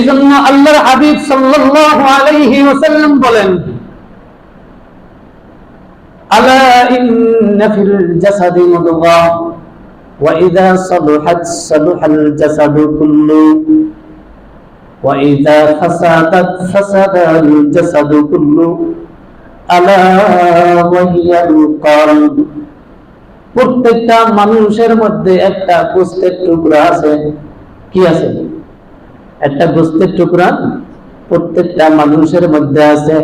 জন্য আল্লাহর হাবিব সাল্লাল্লাহু আলাইহি ওয়াসাল্লাম বলেন, আলা ইন্না ফিল জাসাদি মুদগা ওয়া ইযা সালুহাত সালুহাল জাসাদু কুল্লু ওয়া ইযা ফাসাদাত ফাসাদাল জাসাদু কুল্লু আলা ওয়া হিয়াল কলব। প্রত্যেকটা মানুষের মধ্যে একটা গোশতের টুকরা আছে। কি আছে? একটা গোশতের টুকরা প্রত্যেকটা মানুষের মধ্যে আছে।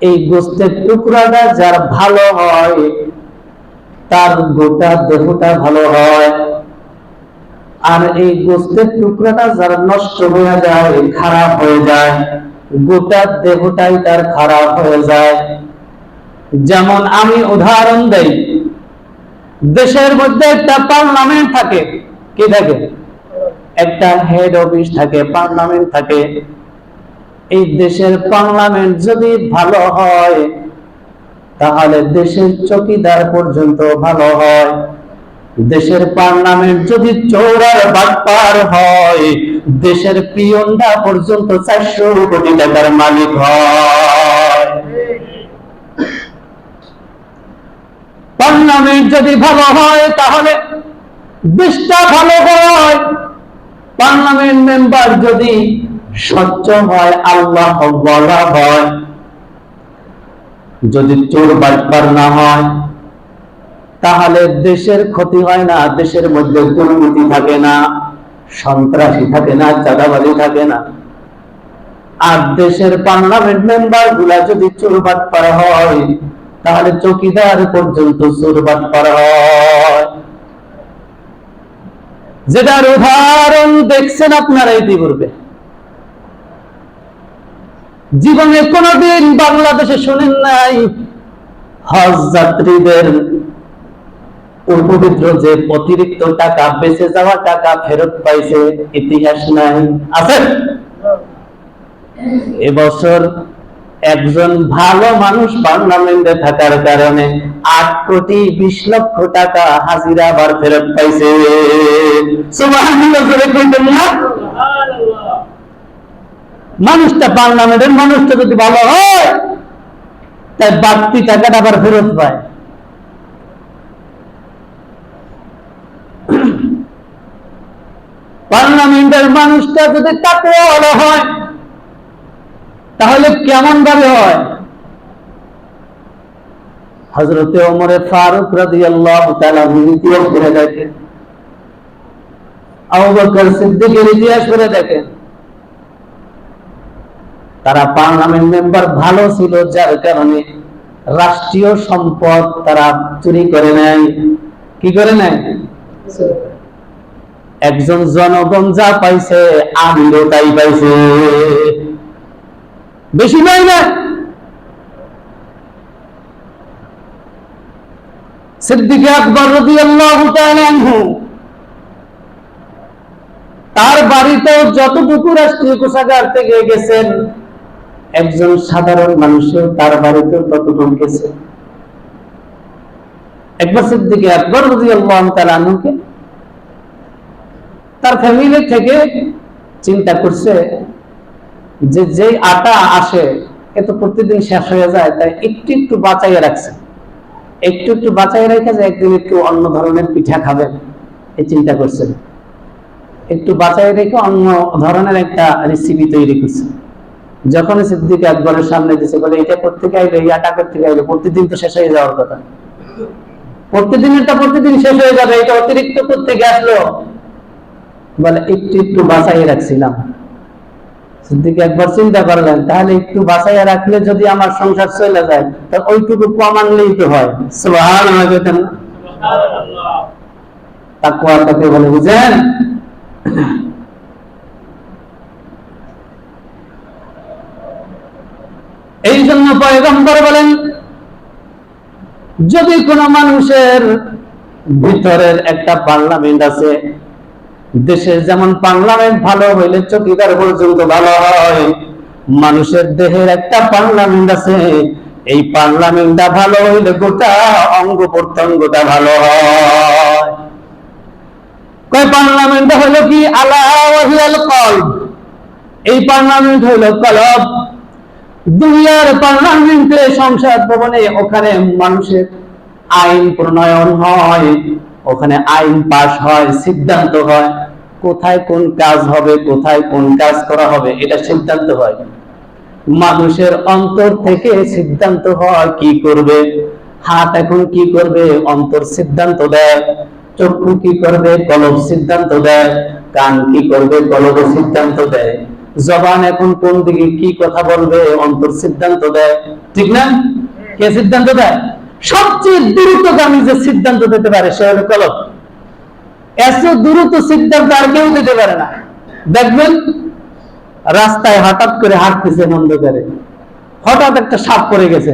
এই গোশতের টুকরাটা যার ভালো হয় তার গোটা দেহটা ভালো হয়, আর এই গোশতের টুকরাটা যার নষ্ট হয়ে যায়, খারাপ হয়ে যায়, গোটা দেহটাই তার খারাপ হয়ে যায়। যেমন আমি উদাহরণ দেই, দেশের মধ্যে একটা পার্লামেন্ট থাকে। কি থাকে? একটা হেড অফিস থাকে, পার্লামেন্ট থাকে। এই দেশের পার্লামেন্ট যদি ভালো হয় তাহলে দেশের চৌকিদার পর্যন্ত ভালো হয়। দেশের পার্লামেন্ট যদি চোর আর বাটপার হয়, দেশের পিয়নরা পর্যন্ত 400 কোটি টাকার মালিক হয়। পার্লামেন্ট যদি ভালো হয় তাহলে দেশটা ভালো হয়। পার্লামেন্ট মেম্বার যদি স্বচ্ছ হয়, আল্লাহ ওয়ালা হয়, যদি চোর বাটপার না হয় তাহলে দেশের ক্ষতি হয় না, দেশের মধ্যে দুর্নীতি থাকে না, সন্ত্রাসী থাকে না, চাঁদাবাজি থাকে না। আর দেশের পার্লামেন্ট মেম্বার গুলা যদি চোর বাটপার হয় তাহলে চৌকিদার পর্যন্ত চোর বাটপার হয়। যেটার উদাহরণ দেখছেন আপনারা ইতিপূর্বে। জীবনে কোনদিন বাংলাদেশে শুনেন নাই হজ যাত্রীদের পবিত্র যে অতিরিক্ত টাকা, বেঁচে যাওয়া টাকা ফেরত পাইছে? ইতিহাস নাই। আছে? এবছর একজন ভালো মানুষ পার্লামেন্টে থাকার কারণে 8,20,00,000 টাকা হাজিরা আবার ফেরত পাইছে। সুবহানাল্লাহ। মানুষটা পার্লামেন্টের মানুষটা যদি ভালো হয় তাই বাড়তি টাকাটা আবার ফেরত পায়। পার্লামেন্টের মানুষটা যদি তাকওয়াওয়ালা হয় তাহলে কেমন ভাবে হয়? হযরত ওমর ফারুক রাদিয়াল্লাহু তাআলা ইতিহাস পড়ে দেখেন, আবু বকর সিদ্দিকের ইতিহাস পড়ে দেখেন। তারা পার্লামেন্ট মেম্বার ভালো ছিল, যার কারণে রাষ্ট্রীয় সম্পদ তারা চুরি করে নেয়। কি করে নেয়? একজন জনগণ যা পাইছে আমিও তাই পাইছে, বেশি নয় না। সিদ্দিক আকবর রাদিয়াল্লাহু তাআলা আনহু, তার বাড়িতেও যতটুকু রাষ্ট্রীয় কোষাগার থেকে গেছেন, একজন সাধারণ মানুষের তার বাড়িতেও ততটুকু গেছে। একবার সিদ্দিক আকবর রাদিয়াল্লাহু তাআলা আনহুকে তার ফ্যামিলি থেকে চিন্তা করছে যে যেই আটা আসে এ তো প্রতিদিন শেষ হয়ে যায়, তাই একটু একটু বাঁচাইয়ে রাখছে। একটু একটু বাঁচাইয়ে রেখে যে একদিন একটু অন্য ধরনের পিঠা খাবেন, এই চিন্তা করছেন। একটু বাঁচাইয়ে রেখে অন্য ধরনের একটা রেসিপি তৈরি করছে। যখন সিদ্দিক আকবরের সামনে দিছে, বলে এটা প্রত্যেকে আইলো, এই আটা প্রত্যেকে আইলো, প্রতিদিন তো শেষ হয়ে যাওয়ার কথা, প্রতিদিনেরটা প্রতিদিন শেষ হয়ে যাবে, এটা অতিরিক্ত প্রত্যেকে আসলো। বলে একটু একটু বাঁচাইয়ে রাখছিলাম। সিদ্দিক একবার চিন্তা করলেন, তাহলে একটু বাঁচাইয়া রাখলে যদি আমার সংসার চলে যায়, তা ওইটুকু কম আনলেই তো হয়। সুবহানাল্লাহ। তাকওয়া তাকে বলে, বুঝেন? এই জন্য পয়গম্বর বলেন, যদি কোন মানুষের ভিতরের একটা পার্লামেন্ট আছে, দেশের যেমন পার্লামেন্ট ভালো হইলে চৌকিদার পর্যন্ত ভালো হয়, মানুষের দেহের একটা পার্লামেন্ট আছে, এই পার্লামেন্টটা ভালো হইলে গোটা অঙ্গ প্রত্যঙ্গটা ভালো হয়। কয় পার্লামেন্ট হলো কি? আলা ওয়াহিয়াল কলব। এই পার্লামেন্ট হইল কলব। দুনিয়ার পার্লামেন্টে, সংসদ ভবনে, ওখানে মানুষের আইন প্রণয়ন হয়, ওখানে আইন পাস হয়, সিদ্ধান্ত হয়, কোথায় কোন কাজ হবে, কোথায় কোন কাজ করা হবে, এটা সিদ্ধান্ত হয়। মানুষের অন্তর থেকে সিদ্ধান্ত হয় কি করবে। হাত এখন কি করবে, অন্তর সিদ্ধান্ত দেয়। চক্ষু কি করবে, কলব সিদ্ধান্ত দেয়। কান কি করবে, কলব সিদ্ধান্ত দেয়। জবান এখন কোন দিকে কি কথা বলবে, অন্তর সিদ্ধান্ত দেয়। ঠিক না? কে সিদ্ধান্ত দেয়? সবচেয়ে দ্রুতগামী যে সিদ্ধান্ত দিতে পারে সে হলো কলব। এত দ্রুত সিদ্ধান্ত আর কেউ দিতে পারে না। দেখবেন রাস্তায় হঠাৎ করে হাঁটতেছে অন্ধকারে, হঠাৎ একটা সাপ পড়ে গেছে,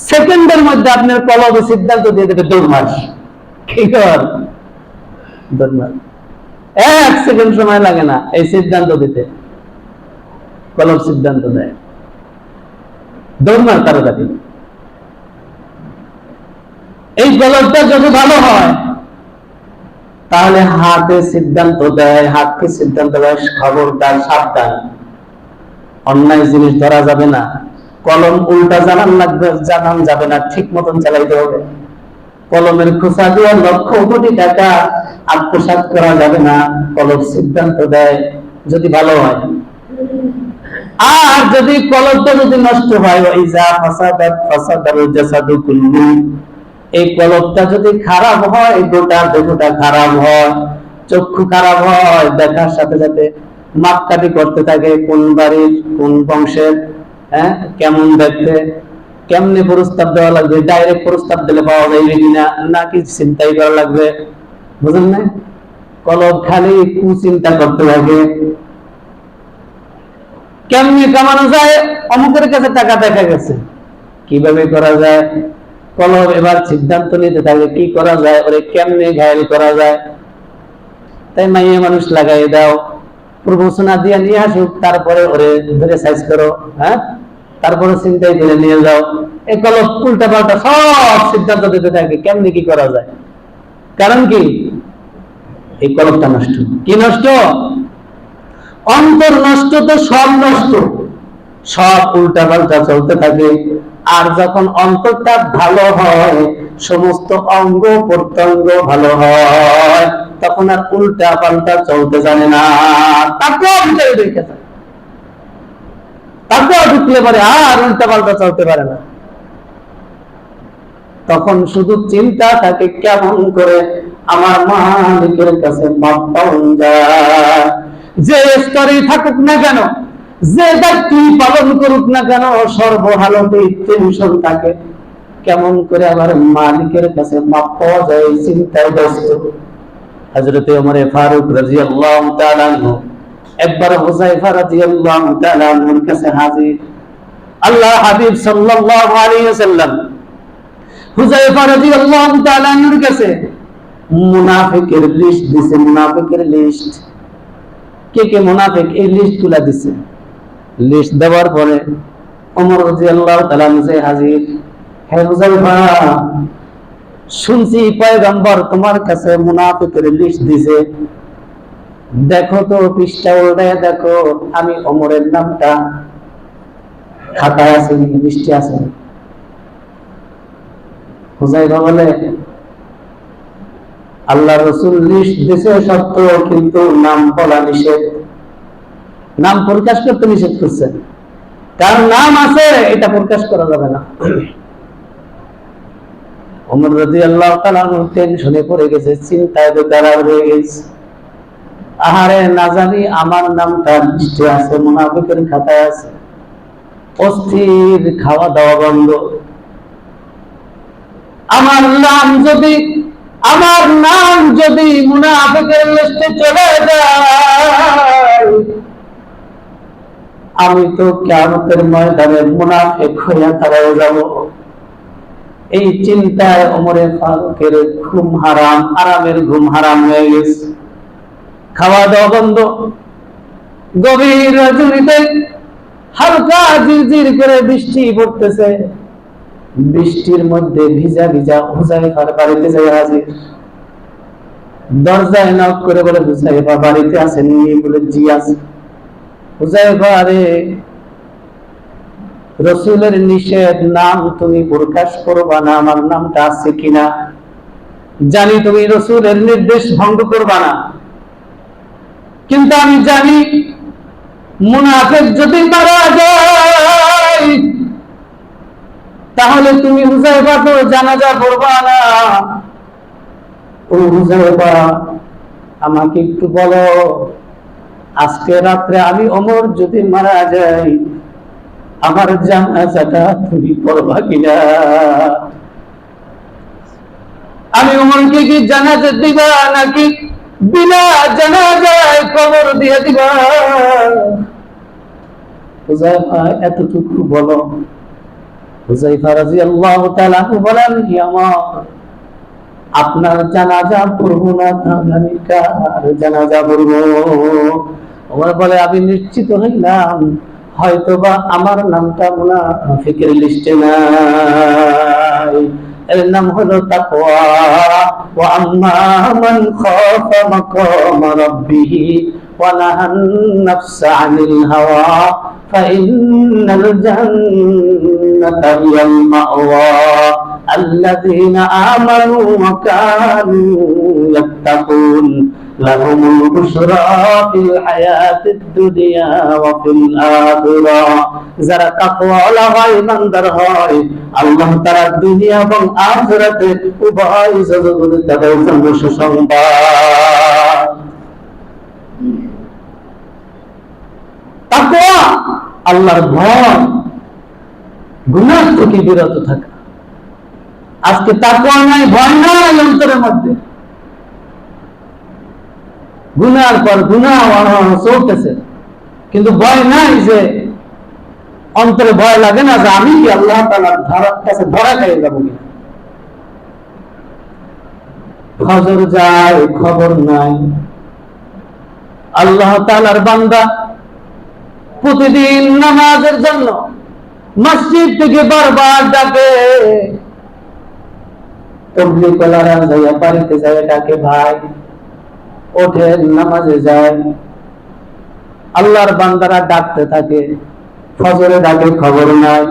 সেকেন্ডের মধ্যে আপনার কলবে সিদ্ধান্ত দিয়ে দেবে দৌড় মার। কি কর? দৌড় মার। 1 সেকেন্ড সময় লাগে না এই সিদ্ধান্ত দিতে। কলব সিদ্ধান্ত দেয়, দৌড় মার তাড়াতাড়ি। এই কলবটা যদি ভালো হয় তাহলে হাতে সিদ্ধান্ত দেয়, হাতকে সিদ্ধান্ত দেয় খবরদার, সাবধান, অন্যায় জিনিস ধরা যাবে না। কলম উল্টা জানান লাগবে, জানান যাবে না, ঠিক মতন চালাইতে হবে। কলমের খোসা দিয়ে লক্ষ কোটি টাকা আত্মসাৎ করা যাবে না। কলম সিদ্ধান্ত দেয় যদি ভালো হয়। আর যদি কলমটা যদি নষ্ট হয়, ওয়াইজা ফাসাদাত ফাসাদাল জাসাদু কুল্লু, এই কলবটা যদি খারাপ হয়, গোটা দেহটা খারাপ হয়। চক্ষু খারাপ হয়, দেখার সাথে সাথে মাপকাঠি করতে থাকে, কোন বাড়ির কোন বংশের, কেমন দেখতে, কেমনে প্রস্তাব দেওয়া লাগবে, ডাইরেক্ট প্রস্তাব দিলে পাওয়া যাবে কিনা, নাকি চিন্তাই করা লাগবে। বুঝলেন না? কলব খালি কুচিন্তা করতে লাগে, কেমনে কামানো যায়, অমুকের কাছে টাকা দেখা গেছে, কিভাবে করা যায়। কলব এবার সিদ্ধান্ত নিতে থাকে কি করা যায়, ওরে কেমনে ঘায়ল করা যায়। তাই মাইয়ে মানুষ লাগাই দাও, প্রমোশনা দিয়ে নিয়ে আসুক, তারপরে ওরে ধরে সাইজ করো, তারপরে চিন্তায় করে নিয়ে যাও। এই কলব উল্টা পাল্টা সব সিদ্ধান্ত দিতে থাকে কেমনে কি করা যায়। কারণ কি? এই কলবটা নষ্ট। কি নষ্ট? অন্তর নষ্ট, তো সব নষ্ট, সব উল্টা পাল্টা চলতে থাকে। আর যখন অন্তরটা ভালো হয়, সমস্ত অঙ্গ প্রত্যঙ্গ ভালো হয়, তখন আর উল্টা পাল্টা চলতে জানে না। তারপর ঢুকলে পারে আর উল্টা পাল্টা চলতে পারে না। তখন শুধু চিন্তা থাকে কেমন করে আমার মালিকের কাছে মাপ পাওয়া যায়। যে স্তরে থাকুক না কেন, যে দায়িত্ব পালন করুক না কেন, সর্বহালতে টেনশন থাকে কেমন করে আমার মালিকের কাছে মাপ পাওয়া যায়, চিন্তায় ব্যস্ত। হযরতে ওমর ফারুক রাদিয়াল্লাহু তাআলা আনহু একবার হুযায়ফা রাদিয়াল্লাহু তাআলা আনহুর কাছে হাজির। আল্লাহ হাবিব সাল্লাল্লাহু আলাইহি ওয়াসাল্লাম হুযায়ফা রাদিয়াল্লাহু তাআলা আনহুর কাছে মুনাফিকের লিস্ট দিয়েছে। মুনাফিকের লিস্ট, কে কে মুনাফিক, এই লিস্ট গুলা দিছে। লিস্ট দেওয়ার পরে ওমর রাদিয়াল্লাহু তাআলা আনহু হাজির। হে হুযায়ফা, শুনছি পয়গম্বর তোমার কাছে মুনাফিকের লিস্ট দিছে, দেখো তো পৃষ্ঠা উল্টায় দেখো, আমি ওমরের নামটা খাতায় আছে, লিস্টে আছে। হুযায়ফা বলে, আল্লাহ রাসূল লিস্ট দিছে সত্য, কিন্তু নাম বলা নিষেধ, নাম প্রকাশ করতে নিষেধ করছেন। কার নাম আছে এটা প্রকাশ করা যাবে না। ওমর রাদিয়াল্লাহু তাআলা টেনশনে পড়ে গেছে, চিন্তায় বেকার হয়ে গেছে। আহারে, না জানি আমার নামটা লিস্টে আছে, মুনাফিকের খাতায় আছে। অস্থির, খাওয়া দাওয়া বন্ধ। আমার নাম যদি মুনাফিকের লিস্টে চলে যায়, আমি তো কিয়ামতের ময়দানে মুনাফিক হইয়া দাঁড়ায় যাব। এই চিন্তায় ওমরে ফারুকের ঘুম হারাম, আরামের ঘুম হারাম হয়ে গেছে। খাওয়া দাওয়া বন্ধ। গভীর রজনীতে হালকা ঝিরঝির করে বৃষ্টি পড়তেছে। বৃষ্টির মধ্যে ভিজা ভিজা হুযায়ফার বাড়িতে যায় হাজির। দরজায় নক করে বলে, হুযায়ফা বাড়িতে আছেন? বলে, জি আছে। হুযায়ফা রে, রাসূলের নিষেধ নাম তুমি প্রকাশ করবা না, আমার নামটা আছে কিনা জানি, তুমি রাসূলের নির্দেশ ভঙ্গ করবা না, কিন্তু আমি জানি মুনাফিক যদি মারা যায় তাহলে তুমি হুযায়ফা তো জানাজা পড়বা না। ও হুযায়ফা, আমাকে একটু বলো, আজকে রাত্রে আমি ওমর যদি মারা যাই আমার জানাজাটা তুমি পড়বা কিনা? আমি ওমরকে কি জানাজা দিবা নাকি বিনা জানাজায় কবর দিয়ে দিবা? হুযায়ফা এতটুকু বলো। হুযায়ফা রাদিয়াল্লাহু তাআলা বলেন, হে ওমর, আপনার জানাজা পড়বো না, আমি কার জানাজা পড়বো? ওমর বলে, আমি নিশ্চিত হইলাম হয়তোবা আমার নামটা মুনাফিকের লিস্টে নাই। এর নাম হলো তাকওয়া। ওয়া আম্মা মান খাফা মাকাম রাব্বিহি ওয়া নাহান নাফসা আনিল হাওয়া ফাইন্নাল জান্নাতা হিয়াল মাওয়া আল্লাযীনা আমানু ওয়া কানু ইয়াত্তাকুন লাহুমুল বুশরা ফিল হায়াতিদ দুনিয়া ওয়া ফিল আখিরাহ। যারা তাকওয়াওয়ালা হয়, ইমানদার হয়, আল্লাহ তাআলা দুনিয়া এবং আখিরাতে উভয় জগতে তাদের জন্য সুসংবাদ। তাকওয়া আল্লাহর ভয়, গুনাহ থেকে বিরত থাকা। আজকে তাকওয়া নাই, ভয় নাই অন্তরের মধ্যে, গুনার পর গুনাহ চলতেছে, কিন্তু ভয় নাই। যে অন্তরে ভয় লাগে না যে আমি কি আল্লাহ তাআলার কাছে ধরা খেয়ে যাবো কিনা। ফজর যায় খবর নাই। আল্লাহ তাআলার বান্দা প্রতিদিন নামাজের জন্য মসজিদ থেকে বারবার ডাকে, তাবলীগওয়ালারা যাইয়া বাড়িতে যায় ডাকে, ভাই ওঠেন নামাজে যায়। আল্লাহর বান্দারা ডাকতে থাকে, ফজরে ডাকে খবর নাই।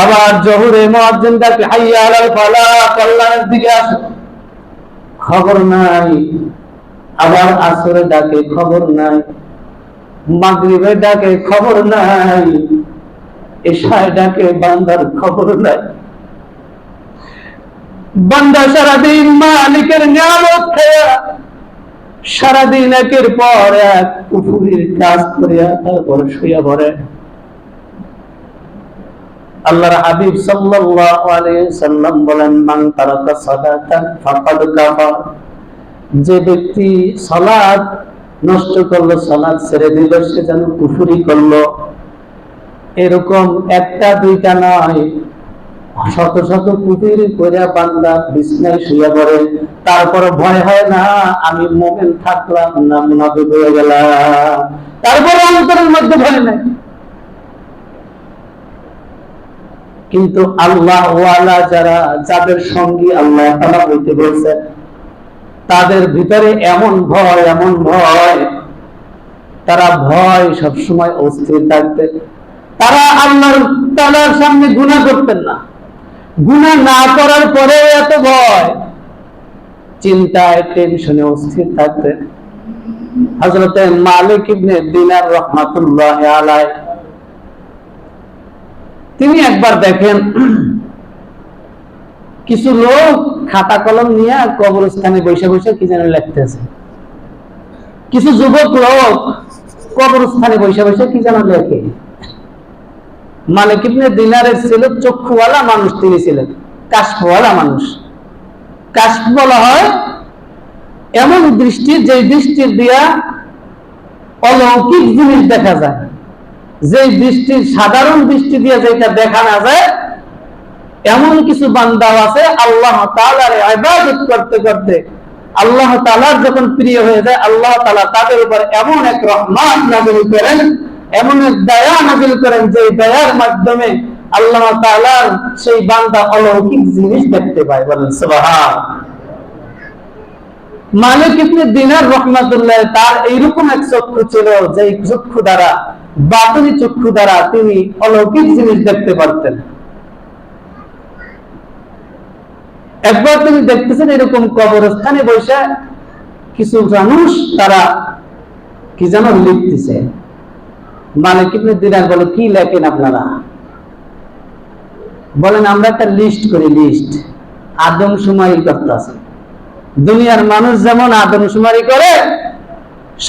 আবার জোহরে মুয়াজ্জিন ডাকে, হাইয়া আলাল ফালাহ, আল্লাহর দিকে আসো, খবর নাই। আবার আসরে ডাকে খবর নাই, মাগরিবে ডাকে খবর নাই, এশায় ডাকে বান্দার খবর নাই। বান্দা সারাদিন মালিকের নিয়ামত খেয়া সারাদিন একের পর এক কুফরির কাজ করিয়া তারপর শুয়ে পড়ে। আল্লাহর হাবিব সাল্লাল্লাহু আলাইহি সাল্লাম বলেন, মান তারাকা সালাতান ফাকাদ কাফার। যে ব্যক্তি সালাত নষ্ট করলো, সালাত ছেড়ে দিল, সে যেন কুফরি করলো। এরকম একটা দুইটা নয়, শত শত কুফরি কইরা বান্দা বিছনায় শুয়ে পড়ে, তারপর ভয় হয় না আমি মুমিন থাকলাম না মুনাফিক হয়ে গেলাম, তারপর অন্তরের মধ্যে ভয় নাই। কিন্তু আল্লাহ ওয়ালা যারা, যাদের সঙ্গী আল্লাহ তাআলা বলতে বলছেন, তাদের ভিতরে এমন ভয়, এমন ভয়, তারা ভয় সবসময় অস্থির থাকবে। তারা আল্লাহ তাআলার সামনে গুনাহ করতেন না, গুনাহ না করার পরে এত ভয়, চিন্তায় টেনশনে অস্থির থাকতেন। হযরত মালিক ইবনে দিনার রাহমাতুল্লাহি আলাইহি, তিনি একবার দেখেন কিছু লোক খাতা কলম নিয়ে কবরস্থানে বসে বসে কি যেন লিখতেছে। কিছু যুবক লোক কবরস্থানে বসে বসে কি যেন লেখে। মালিক ইবনে দিনারের ছিল চক্ষুওয়ালা মানুষ, তিনি ছিলেন কাশফওয়ালা মানুষ। কাশফ বলা হয় এমন দৃষ্টি, যে দৃষ্টির দিয়া অলৌকিক জিনিস দেখা যায়, যে দৃষ্টির সাধারণ দৃষ্টি দিয়ে যেটা দেখা না যায়। এমন কিছু বান্দা আছে আল্লাহ তাআলার ইবাদত করতে করতে আল্লাহ তাআলার যখন প্রিয় হয়ে যায়, আল্লাহ তাআলা তাদের উপর এমন এক রহমত নাযিল করেন, এমন এক দয়া নাযিল করেন, যে দয়ার মাধ্যমে আল্লাহ তাআলার সেই বান্দা অলৌকিক জিনিস দেখতে পায়। বলেন সুবহান। মালিক ইবনে দিনার রাহমাতুল্লাহ তার এইরকম এক চক্ষু ছিল যে চক্ষু দ্বারা, বাতিনি চক্ষু দ্বারা তিনি অলৌকিক জিনিস দেখতে পারতেন। একবার তিনি দেখতেছেন এরকম কবরস্থানে বসে কিছু মানুষ তারা কি যেন লিখতেছে। মালিক ইবনে দিনার বলে, কি লেখেন আপনারা? বলেন, আমরা একটা লিস্ট করি, লিস্ট আদমশুমারি করতেছে। দুনিয়ার মানুষ যেমন আদমশুমারি করে,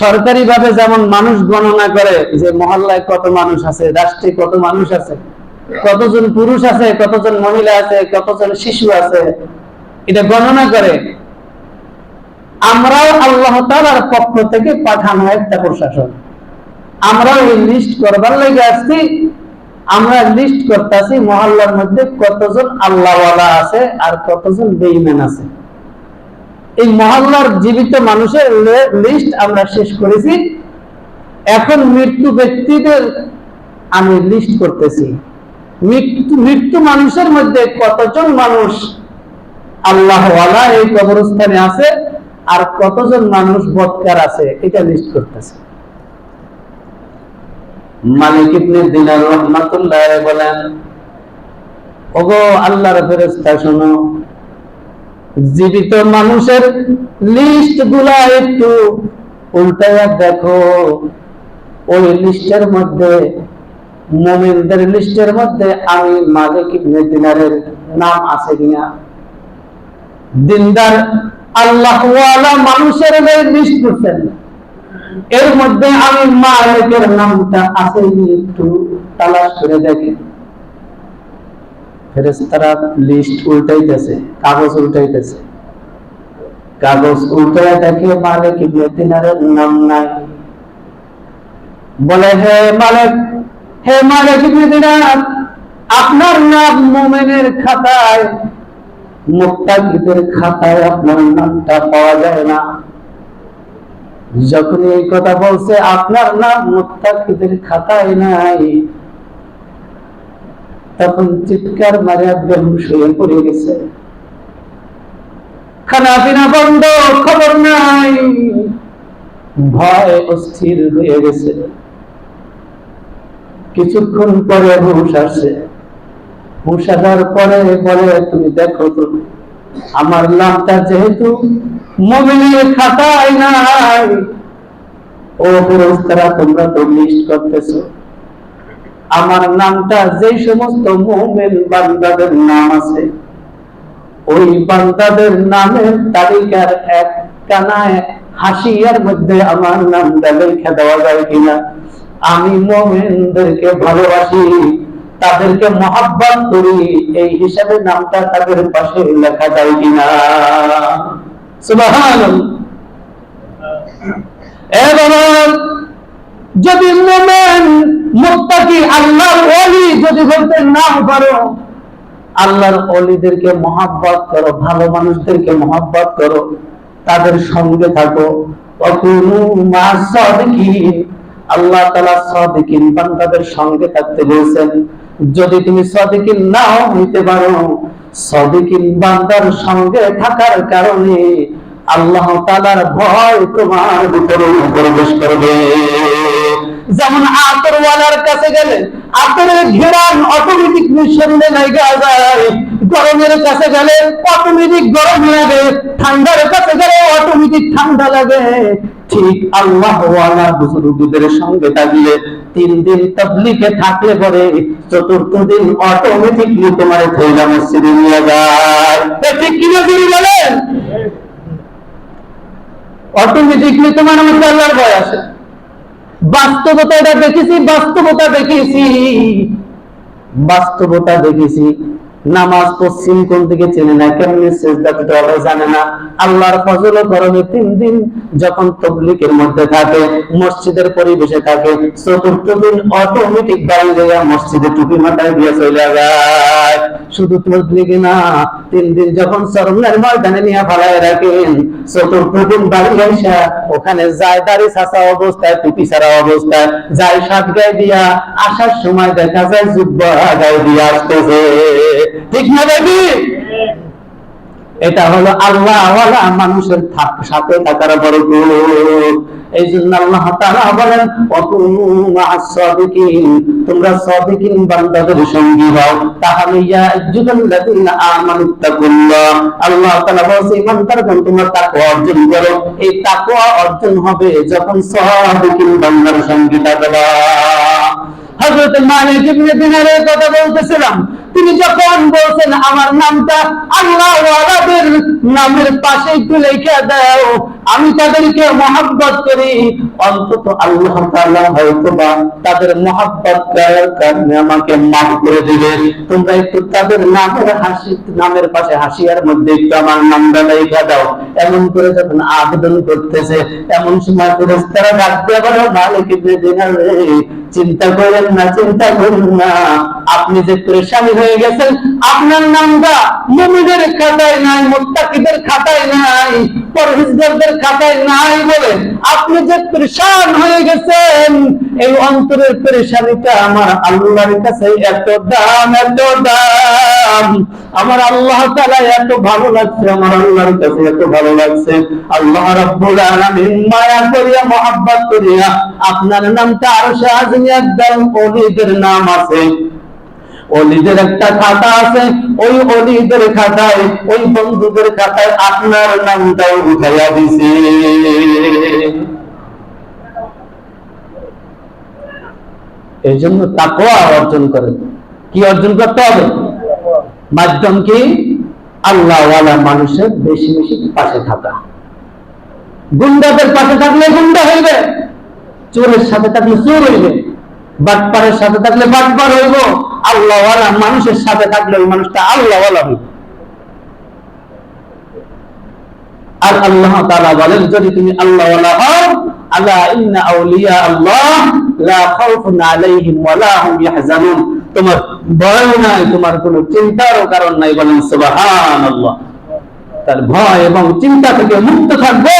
সরকারি ভাবে যেমন মানুষ গণনা করে যে মহল্লায় কত মানুষ আছে, রাষ্ট্রে কত মানুষ আছে, কতজন পুরুষ আছে, কতজন মহিলা আছে, কতজন শিশু আছে, এটা গণনা করে। আমরাও আল্লাহ তাআলার পক্ষ থেকে পাঠানো একটা প্রশাসন, আমরাও এই লিস্ট করবার লেগে আসছি। আমরা লিস্ট করতেছি মহল্লার মধ্যে কতজন আল্লাহওয়ালা আছে আর কতজন বেঈমান আছে। এই মহল্লার জীবিত মানুষের লিস্ট আমরা শেষ করেছি। এখন মৃত্যু ব্যক্তিদের আমি লিস্ট করতেছি। মৃত্যু মানুষের মধ্যে কতজন মানুষ আল্লাহওয়ালা এই কবরস্থানে আছে আর কতজন মানুষ বদকার আছে, এটা লিস্ট করতেছে। মালিক ইবনে দিনার রাহমাতুল্লাহ বলেন, ওগো আল্লাহর ফেরেশতা শোনো, জীবিত মানুষের লিস্ট গুলা একটু উল্টায়া দেখো। ওই লিস্টের মধ্যে, মুমিনদের লিস্টের মধ্যে আমি মালিক ইবনে দিনারের নাম আছে কিনা? দিনদার আল্লাহওয়ালা মানুষের লিস্ট করছেন, এর মধ্যে আমি মালিকের নামটা আছে একটু তালাশ করে দেখেন। ফেরেশতারা লিস্ট উল্টাইতেছে, কাগজ উল্টাইতেছে, কাগজ উল্টায় দেখে মালিক ইবনে দিনারের নাম নাই। বলে, হে মালিক ইবনে দিনার, আপনার নাম মুমিনের খাতায়, মুত্তাকিদের খাতায় আপনার নামটা পাওয়া যায় না। যখন এই কথা বলছে আপনার নাম মুত্তাকিদের খাতায় নাই, তখন চিৎকার মারে বেহুশ হয়ে পড়ে গেছে। খানা পিনা বন্ধ, খবর নাই, ভয় অস্থির হয়ে গেছে। কিছুক্ষণ পরে হুঁশ আসে। হুঁশ আসার পরে বলে, তুমি দেখো তো, আমার নামটা যেহেতু মুমিনের খাতায় নাই, ও ফেরেশতারা তোমরা তো লিস্ট করতেছো, আমার নামটা যেই সমস্ত মুমিন বান্দাদের নাম আছে, ওই বান্দাদের নামের তালিকার এক কানায় হাসিয়ার মধ্যে আমার নামটা লিখে দেওয়া যায় কিনা? আমি মুমিনদেরকে ভালোবাসি, তাদেরকে মহব্বত করি, এই হিসাবে নামটা তাদের পাশে লেখা যায় কিনা? সুবহানাল্লাহ। যদি মুমিন মুত্তাকি আল্লাহর ওলি যদি বলতে না পারো, আল্লাহর ওলিদেরকে মহব্বত করো, ভালো মানুষদেরকে মহব্বত করো, তাদের সঙ্গে থাকো। ওয়াকুনু মা'আস সাদিকিন, আল্লাহ তাআলা সাদিকিন বান্দাদের সঙ্গে থাকতে বলেছেন। যদি তুমি সাদিকিন নাও হইতে পারো, সাদিকিন বান্দার সঙ্গে থাকার কারণে আল্লাহ তাআলার ভয় তোমার ভিতরে প্রবেশ করবে। যেমন আতরওয়ালার কাছে গেলে আতরের ঘেরান অটোমেটিক শরীরে লাগা যায়, গরমের কাছে গেলে অটোমেটিক গরম লাগে, ঠান্ডার কাছে গেলে অটোমেটিক ঠান্ডা লাগে। ঠিক আল্লাহওয়ালা বুজুর্গদের সঙ্গে থাকলে, 3 দিন তাবলীগে থাকলে পরে 4th দিন অটোমেটিকলি তোমার থইলা মসজিদে নিয়ে যায়। ঠিক কি না বলেন? অটোমেটিকলি তোমার মধ্যে আল্লাহর ভয় আসে। বাস্তবতা এটা দেখেছি, বাস্তবতা দেখেছি। নামাজ পশ্চিম কোন দিকে চেনে না, কেমনি সিজদা দিতে হবে জানে না। আল্লাহর ফজল ও গরমে 3 দিন যখন তাবলীগের মধ্যে থাকে, মসজিদের পরিবেশে থাকে, 4th দিন অটোমেটিক বাড়ি যায় মসজিদে টুপি মাথায় দিয়ে চলে যায়। শুধু তাবলীগে না, 3 দিন যখন শরমের ময়দানে নিয়ে ফালায় রাখেন, 4th দিন বাড়ি আইসা ওখানে যায় দাড়ি ছাঁচা অবস্থায়, টুপি ছাড়া অবস্থায়, যায় শার্ট গায়ে দিয়া, আসার সময় দেখা যায় জুব্বা গায়ে দিয়ে আসতেছে। ঠিক না ভাবি? এটা হলো আল্লাহ ওয়ালা মানুষের সাথে থাকার বরকত। এই জন্য আল্লাহ তাআলা বলেন ওয়াকুনু মা'আস সাদিকিন, তোমরা সাদিকিন বান্দাদের সঙ্গী হও। তাহলে ইয়া আইয়ুহাল্লাযীনা আমানু তাকুল্লাহ, আল্লাহ তাআলা বলেন ইমানদারগণ তোমরা তাকওয়া অর্জন করো। এই তাকওয়া অর্জন হবে যখন সাদিকিন বান্দার সঙ্গী থাকবা। হযরত মালিক ইবনে দিনারের কথা বলতেছিলাম, তিনি যখন বলছেন আমার নামটা আল্লাহ ওয়ালাদের নামের পাশে একটু লিখে দাও, আমি তাদেরকে মহব্বত করি, অন্তত আল্লাহ তাআলা হয়তোবা তাদের মহব্বত করার কারণে আমাকে মাফ করে দিবে। তোমরা একটু তাদের নামের পাশে হাসিয়ার মধ্যে একটু আমার নামটা লিখে দাও। এমন করে যখন আবেদন করতেছে, এমন সময় ফেরেশতারা ডাক দিয়ে বলে মালিক ইবনে দিনার, চিন্তা করেন না, চিন্তা করুন না, আপনি যে পরেশানি হয়ে গেছেন, আপনার নামটা মুমিনের খাতায় নাই, মুত্তাকিদের খাতায় নাই, পরহেজগারদের খাতায় নাই বলে আপনি যে পরেশান হয়ে গেছেন, এই অন্তরের পরেশানিটা আমার আল্লাহর কাছে এত দাম, এত দাম, আমার আল্লাহ তাআলা এত ভালো লাগছে, আমার আল্লাহর কাছে এত ভালো লাগছে। আল্লাহ রাব্বুল আলামিন মায়া করিয়া মহব্বত করিয়া আপনার নামটা আরশে আজিমে একদম ওলিদের নাম আছে, ওলিদের একটা খাতা আছে, ওই ওলিদের খাতায়, ওই বন্ধুদের খাতায় আপনার নামটাও উঠাইয়া দিছে। এই জন্য তাকওয়া অর্জন করেন। কি অর্জন করতে হবে? মাধ্যম কি? আল্লাহ ওয়ালা মানুষের বেশি বেশি পাশে থাকা। গুন্ডাদের পাশে থাকলে গুন্ডা হইবে, চোরের সাথে থাকলে চোর হইবে, বাটপারের সাথে থাকলে বাটপার হইব, আল্লাহ ওয়ালা মানুষের সাথে থাকলে ওই মানুষটা আল্লাহ ওয়ালা হইবে। আর আল্লাহ তাআলা বলেন যদি তুমি আল্লাহ ওয়ালা হও, আলা ইন্না আউলিয়া আল্লাহ লা খাউফুন আলাইহিম ওয়া লা হুম ইয়াহজানুন, তোমার ভয় নাই, তোমার কোনো চিন্তারও কারণ নাই। বলেন সুবহানাল্লাহ। তার ভয় এবং চিন্তা থেকে মুক্ত থাকবো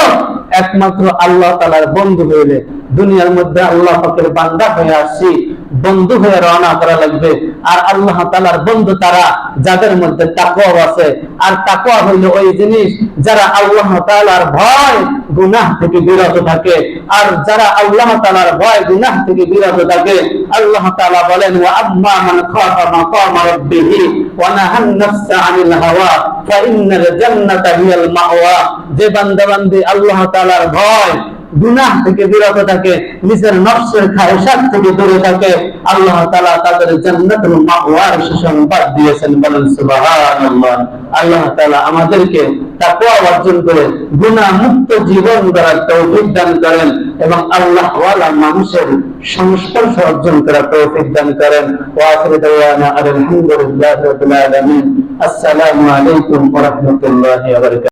একমাত্র আল্লাহ তাআলার বন্ধু হইলে। দুনিয়ার মধ্যে আল্লাহ পাকের বান্দা হয়ে আসছি, বন্ধু হয়ে রওনা করা লাগবে। আর আল্লাহ তাআলার বন্ধু তারা যাদের মধ্যে তাকওয়া আছে। আর তাকওয়া হইল ওই জিনিস যারা আল্লাহ তাআলার ভয় গুনাহ থেকে বিরত থাকে। আর যারা আল্লাহ তাআলার ভয় গুনাহ থেকে বিরত থাকে, আল্লাহ তাআলা বলেন ওয়া আম্মা মান খাফা মাকামা রাব্বিহি ওয়া নাহান নাফসা আনিল হাওয়া ফাইন্নাল জান্নাতা হিয়াল মাওয়া, যে বান্দা বান্দি আল্লাহ তাআলার ভয় গুনাহ থেকে বিরত থাকে, নিজের নফসের খায়সাত থেকে দূরে থাকে, আল্লাহ তাআলা তাদের জান্নাতুল মাওয়ার সুসংবাদ দিয়েছেন। বলেন সুবহানাল্লাহ। আল্লাহ তাআলা আমাদেরকে তাকওয়া অর্জন করে গুনাহ মুক্ত জীবন গড়ার তৌফিক দান করেন এবং আল্লাহ ওয়ালা মানুষের সংস্পর্শ অর্জন করার তৌফিক দান করেন। ওয়া আখিরু দাওয়ানা আলহামদুলিল্লাহি রাব্বিল আলামিন। আসসালামু আলাইকুম ওয়া রাহমাতুল্লাহি ওয়া বারাকাতুহু।